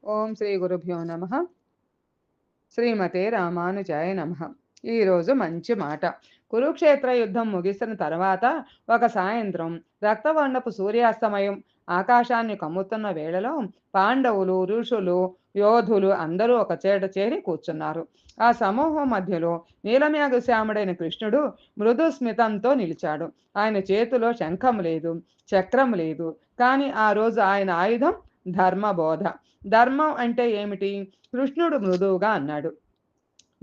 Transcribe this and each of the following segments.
ఓం శ్రీ గురుభ్యో నమః. శ్రీమతే రామానుజాయ నమః. ఈరోజు మంచి మాట. కురుక్షేత్ర యుద్ధం ముగిసిన తర్వాత ఒక సాయంత్రం రక్తవర్ణపు సూర్యాస్తమయం ఆకాశాన్ని కమ్ముతున్న వేళలో పాండవులు, ఋషులు, యోధులు అందరూ ఒక చేట చేరి కూర్చున్నారు. ఆ సమూహం మధ్యలో నీలమేఘశ్యాముడైన కృష్ణుడు మృదు స్మితంతో నిలిచాడు. ఆయన చేతిలో శంఖం లేదు, చక్రం లేదు. కానీ ఆ రోజు ఆయన ఆయుధం ధర్మబోధ. ధర్మం అంటే ఏమిటి? కృష్ణుడు మృదువుగా అన్నాడు,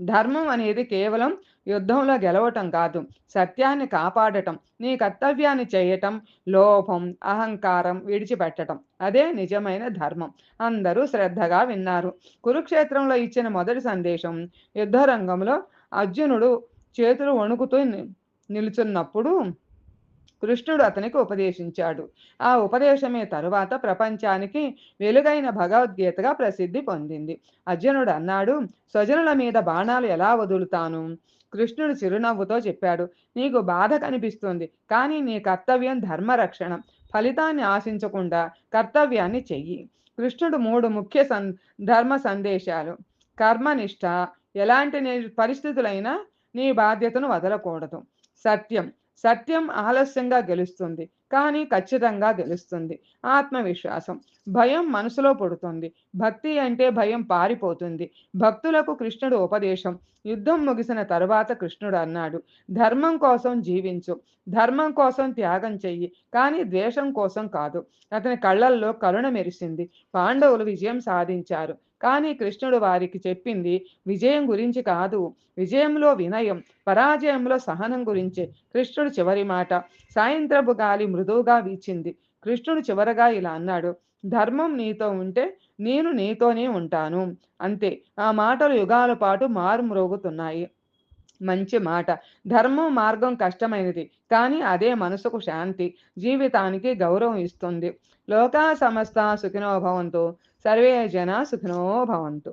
ధర్మం అనేది కేవలం యుద్ధంలో గెలవటం కాదు, సత్యాన్ని కాపాడటం, నీ కర్తవ్యాన్ని చేయటం, లోభం అహంకారం విడిచిపెట్టటం. అదే నిజమైన ధర్మం. అందరూ శ్రద్ధగా విన్నారు. కురుక్షేత్రంలో ఇచ్చిన మొదటి సందేశం యుద్ధరంగంలో అర్జునుడు చేతులు వణుకుతూ నిలుచున్నప్పుడు కృష్ణుడు అతనికి ఉపదేశించాడు. ఆ ఉపదేశమే తరువాత ప్రపంచానికి వెలుగైన భగవద్గీతగా ప్రసిద్ధి పొందింది. అర్జునుడు అన్నాడు, స్వజనుల మీద బాణాలు ఎలా వదులుతాను? కృష్ణుడు చిరునవ్వుతో చెప్పాడు, నీకు బాధ కనిపిస్తుంది, కానీ నీ కర్తవ్యం ధర్మరక్షణ. ఫలితాన్ని ఆశించకుండా కర్తవ్యాన్ని చెయ్యి. కృష్ణుడు మూడు ముఖ్య ధర్మ సందేశాలు. కర్మనిష్ట, ఎలాంటి పరిస్థితులైనా నీ బాధ్యతను వదలకూడదు. సత్యం, సత్యం ఆలస్యంగా గెలుస్తుంది, కానీ ఖచ్చితంగా గెలుస్తుంది. ఆత్మవిశ్వాసం, భయం మనసులో పుడుతుంది, భక్తి అంటే భయం పారిపోతుంది. భక్తులకు కృష్ణుడు ఉపదేశం. యుద్ధం ముగిసిన తరువాత కృష్ణుడు అన్నాడు, ధర్మం కోసం జీవించు, ధర్మం కోసం త్యాగం చెయ్యి, కానీ ద్వేషం కోసం కాదు. అతని కళ్ళల్లో కరుణ మెరిసింది. పాండవులు విజయం సాధించారు, కానీ కృష్ణుడు వారికి చెప్పింది విజయం గురించి కాదు, విజయంలో వినయం, పరాజయంలో సహనం గురించే. కృష్ణుడు చివరి మాట. సాయంత్రపు గాలి మృదువుగా వీచింది. కృష్ణుడు చివరగా ఇలా అన్నాడు, ధర్మం నీతో ఉంటే నేను నీతోనే ఉంటాను. అంతే. ఆ మాటలు యుగాల పాటు మారుమ్రోగుతున్నాయి. మంచి మాట. ధర్మం మార్గం కష్టమైనది, కానీ అదే మనసుకు శాంతి, జీవితానికి గౌరవం ఇస్తుంది. లోకా సమస్త సుఖినో భవంతు, సర్వే జన సుఖినో భవంతు.